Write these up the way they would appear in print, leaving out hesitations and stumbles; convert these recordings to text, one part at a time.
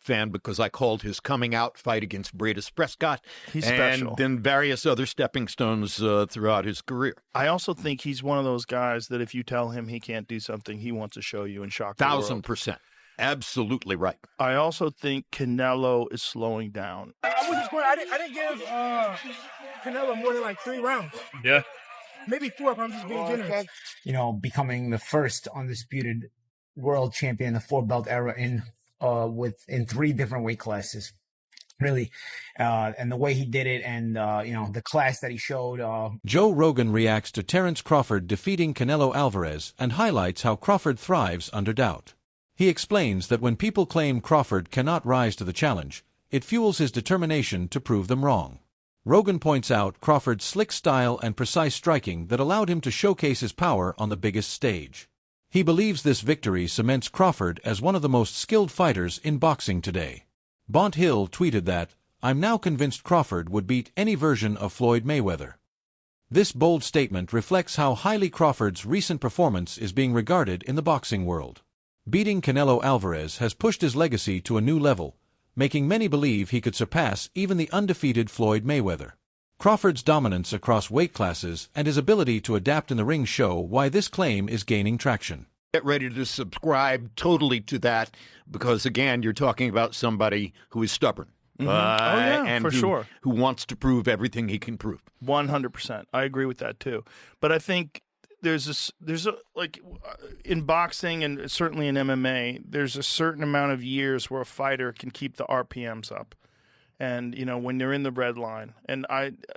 fan because I called his coming out fight against Bradis Prescott. He's and special. then various other stepping stones throughout his career. I also think he's one of those guys that if you tell him he can't do something, he wants to show you and shock the world. 1,000%. Absolutely right. I also think Canelo is slowing down. I didn't give Canelo more than like 3 rounds. Yeah. Maybe 4 if I'm just being generous. You know, becoming the first undisputed world champion in the 4-belt era in 3 different weight classes. Really, and the way he did it, and you know, the class that he showed. Joe Rogan reacts to Terence Crawford defeating Canelo Alvarez and highlights how Crawford thrives under doubt. He explains that when people claim Crawford cannot rise to the challenge, it fuels his determination to prove them wrong. Rogan points out Crawford's slick style and precise striking that allowed him to showcase his power on the biggest stage. He believes this victory cements Crawford as one of the most skilled fighters in boxing today. Bont Hill tweeted that, "I'm now convinced Crawford would beat any version of Floyd Mayweather." This bold statement reflects how highly Crawford's recent performance is being regarded in the boxing world. Beating Canelo Alvarez has pushed his legacy to a new level, making many believe he could surpass even the undefeated Floyd Mayweather. Crawford's dominance across weight classes and his ability to adapt in the ring show why this claim is gaining traction. Get ready to subscribe totally to that because, again, you're talking about somebody who is stubborn. And for sure. Who wants to prove everything he can prove. 100%. I agree with that too. But I think in boxing and certainly in MMA, there's a certain amount of years where a fighter can keep the RPMs up. And, you know, when they're in the red line, and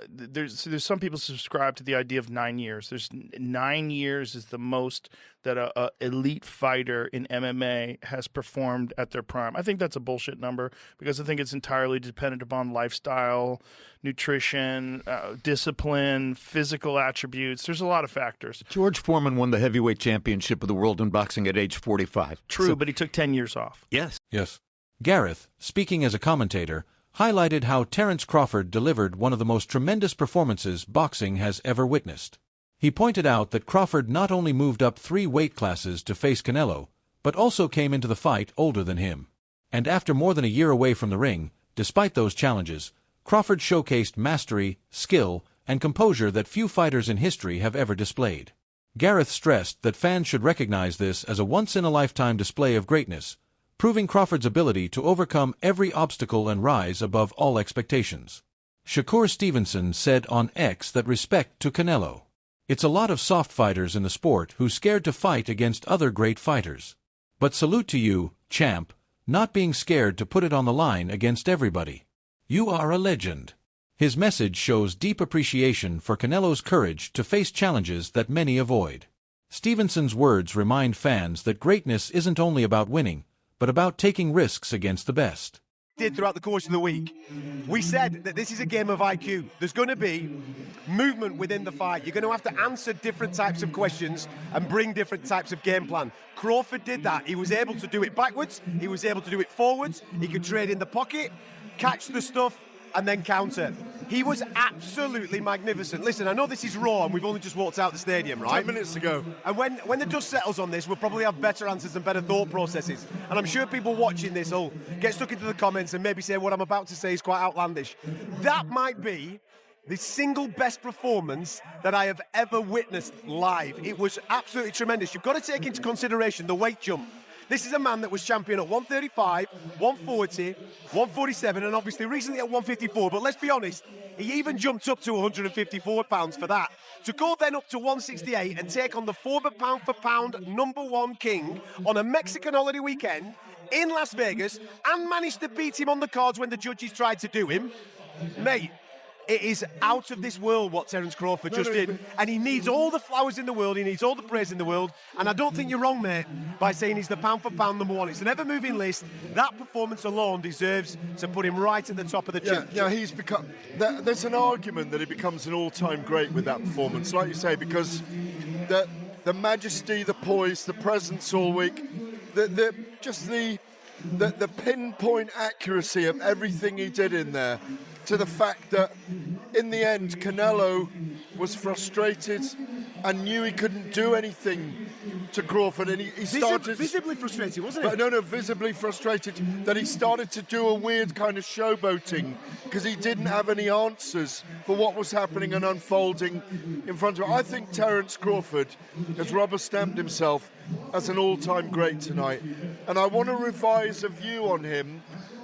there's some people subscribe to the idea of 9 years. There's 9 years is the most that a elite fighter in MMA has performed at their prime. I think that's a bullshit number because I think it's entirely dependent upon lifestyle, nutrition, discipline, physical attributes. There's a lot of factors. George Foreman won the heavyweight championship of the world in boxing at age 45. True, but he took 10 years off. Yes. Gareth, speaking as a commentator, highlighted how Terence Crawford delivered one of the most tremendous performances boxing has ever witnessed. He pointed out that Crawford not only moved up 3 weight classes to face Canelo, but also came into the fight older than him. And after more than a year away from the ring, despite those challenges, Crawford showcased mastery, skill, and composure that few fighters in history have ever displayed. Gareth stressed that fans should recognize this as a once-in-a-lifetime display of greatness, proving Crawford's ability to overcome every obstacle and rise above all expectations. Shakur Stevenson said on X that respect to Canelo. It's a lot of soft fighters in the sport who's scared to fight against other great fighters. But salute to you, champ, not being scared to put it on the line against everybody. You are a legend. His message shows deep appreciation for Canelo's courage to face challenges that many avoid. Stevenson's words remind fans that greatness isn't only about winning, but about taking risks against the best. Throughout the course of the week, we said that this is a game of IQ. There's going to be movement within the fight. You're going to have to answer different types of questions and bring different types of game plan. Crawford did that. He was able to do it backwards. He was able to do it forwards. He could trade in the pocket, catch the stuff, and then counter. He was absolutely magnificent. Listen, I know this is raw and we've only just walked out the stadium, right? 10 minutes ago. And when the dust settles on this, we'll probably have better answers and better thought processes. And I'm sure people watching this will get stuck into the comments and maybe say what I'm about to say is quite outlandish. That might be the single best performance that I have ever witnessed live. It was absolutely tremendous. You've got to take into consideration the weight jump. This is a man that was champion at 135, 140, 147, and obviously recently at 154. But let's be honest, he even jumped up to 154 pounds for that. To go then up to 168 and take on the former pound-for-pound #1 king on a Mexican holiday weekend in Las Vegas and managed to beat him on the cards when the judges tried to do him, mate, it is out of this world what Terence Crawford just did. And he needs all the flowers in the world. He needs all the praise in the world. And I don't think you're wrong, mate, by saying he's the pound-for-pound #1. It's an ever-moving list. That performance alone deserves to put him right at the top of the chart. Yeah, he's become... There's an argument that he becomes an all-time great with that performance, like you say, because the majesty, the poise, the presence all week, the pinpoint accuracy of everything he did in there, to the fact that in the end Canelo was frustrated and knew he couldn't do anything to Crawford, and he started visibly frustrated, wasn't but no, visibly frustrated that he started to do a weird kind of showboating because he didn't have any answers for what was happening and unfolding in front of him. I think Terence Crawford has rubber-stamped himself as an all-time great tonight, and I want to revise a view on him.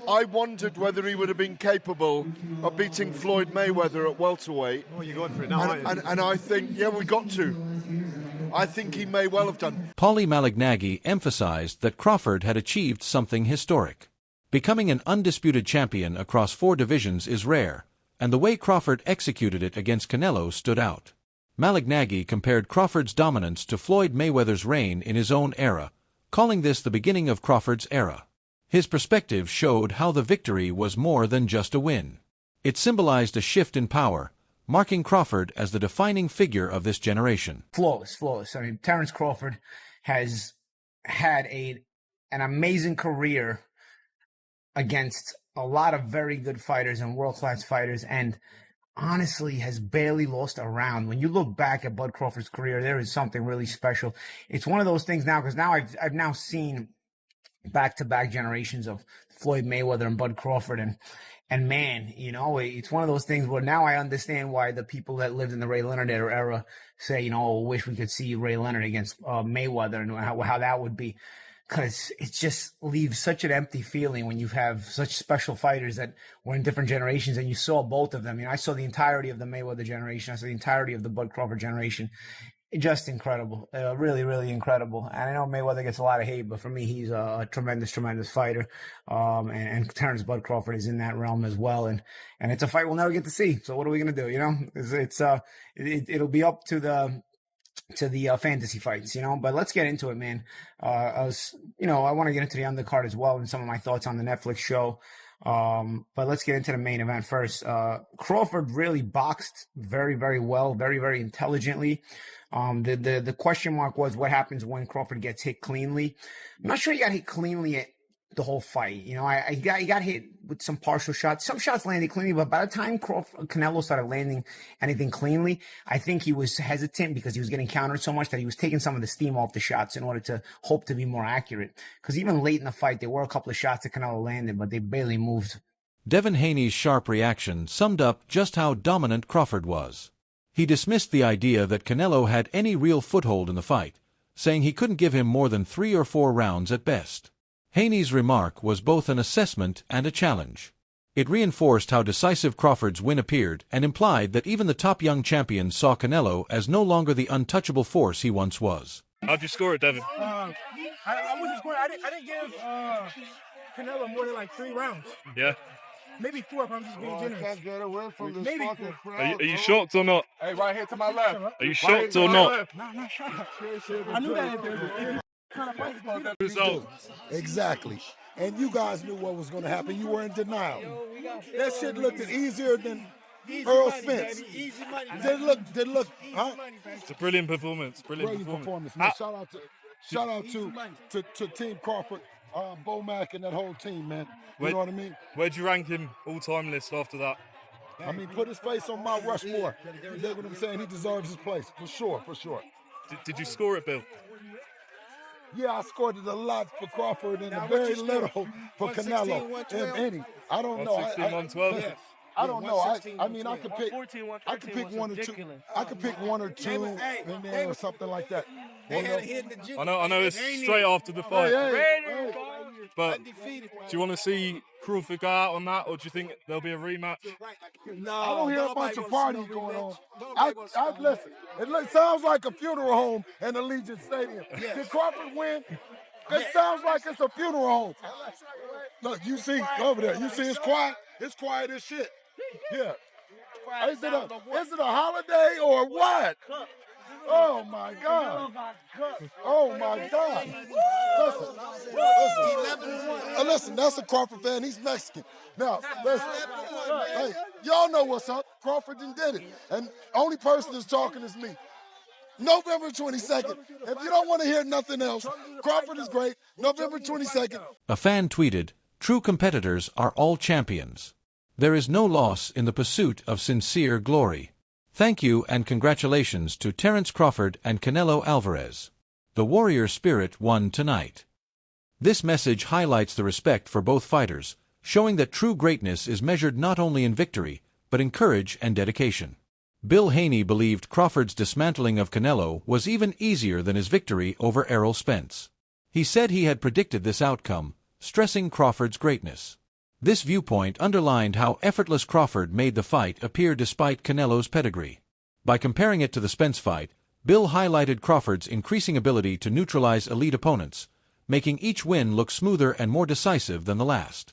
I wondered whether he would have been capable of beating Floyd Mayweather at welterweight. Oh, you're going for it now, aren't you? And I think, yeah, we got to. I think he may well have done. Paulie Malignaggi emphasized that Crawford had achieved something historic. Becoming an undisputed champion across 4 divisions is rare, and the way Crawford executed it against Canelo stood out. Malignaggi compared Crawford's dominance to Floyd Mayweather's reign in his own era, calling this the beginning of Crawford's era. His perspective showed how the victory was more than just a win. It symbolized a shift in power, marking Crawford as the defining figure of this generation. Flawless. I mean, Terence Crawford has had an amazing career against a lot of very good fighters and world-class fighters, and honestly has barely lost a round. When you look back at Bud Crawford's career, there is something really special. It's one of those things now, because now I've now seen back-to-back generations of Floyd Mayweather and Bud Crawford, and man, you know, it's one of those things where now I understand why the people that lived in the Ray Leonard era say, you know, wish we could see Ray Leonard against Mayweather, and how that would be, because it just leaves such an empty feeling when you have such special fighters that were in different generations, and you saw both of them. You know, I saw the entirety of the Mayweather generation. I saw the entirety of the Bud Crawford generation. Just incredible, really, really incredible. And I know Mayweather gets a lot of hate, but for me, he's a tremendous, tremendous fighter. And Terence Bud Crawford is in that realm as well. And it's a fight we'll never get to see. So what are we gonna do? You know, it'll be up to the fantasy fights, you know. But let's get into it, man. I want to get into the undercard as well and some of my thoughts on the Netflix show. But let's get into the main event first. Crawford really boxed very, very well, very, very intelligently. The question mark was what happens when Crawford gets hit cleanly. I'm not sure he got hit cleanly the whole fight. You know, he got hit with some partial shots. Some shots landed cleanly, but by the time Canelo started landing anything cleanly, I think he was hesitant because he was getting countered so much that he was taking some of the steam off the shots in order to hope to be more accurate. Because even late in the fight, there were a couple of shots that Canelo landed, but they barely moved. Devin Haney's sharp reaction summed up just how dominant Crawford was. He dismissed the idea that Canelo had any real foothold in the fight, saying he couldn't give him more than 3 or 4 rounds at best. Haney's remark was both an assessment and a challenge. It reinforced how decisive Crawford's win appeared and implied that even the top young champion saw Canelo as no longer the untouchable force he once was. How'd you score it, Devin? I wasn't scoring. I didn't give Canelo more than like 3 rounds. Yeah. Maybe 4 if I'm just being generous. Can't get away from this Maybe fucking 4. Are you shocked or not? Hey, right here to my left. Are you shocked or not? No, I'm not shocked. I knew that if you kind of fight. Result. Exactly. And you guys knew what was going to happen. You were in denial. That shit looked easier than Earl Spence. Did it look, huh? It's a brilliant performance. Brilliant performance, man. Shout out to Team Crawford, Bo Mack, and that whole team, man. You know what I mean? Where'd you rank him all-time list after that? I mean, put his face on Mount Rushmore. You know what I'm saying? He deserves his place, for sure. Did you score it, Bill? Yeah, I scored it a lot for Crawford and a very little for Canelo. If any. I don't know. 116, 112? I don't know. I mean, I could pick 1 or 2. I could pick 1 or 2 in there or something like that. I know it's straight after the fight. But do you want to see Crawford go out on that, or do you think there'll be a rematch? No, I don't hear a bunch of parties going on. I listen. It sounds like a funeral home in Allegiant Stadium. Did Crawford win? It sounds like it's a funeral home. Look, you see over there. You see it's quiet. It's quiet as shit. Yeah. Is it a holiday or what? Oh my God! Oh my God! Listen. That's a Crawford fan. He's Mexican. Now, listen. Hey, y'all know what's up. Crawford did it, and only person that's talking is me. November 22nd. If you don't want to hear nothing else, Crawford is great. November 22nd. A fan tweeted, "True competitors are all champions. There is no loss in the pursuit of sincere glory. Thank you and congratulations to Terence Crawford and Canelo Alvarez." The warrior spirit won tonight. This message highlights the respect for both fighters, showing that true greatness is measured not only in victory, but in courage and dedication. Bill Haney believed Crawford's dismantling of Canelo was even easier than his victory over Errol Spence. He said he had predicted this outcome, stressing Crawford's greatness. This viewpoint underlined how effortless Crawford made the fight appear despite Canelo's pedigree. By comparing it to the Spence fight, Bill highlighted Crawford's increasing ability to neutralize elite opponents, making each win look smoother and more decisive than the last.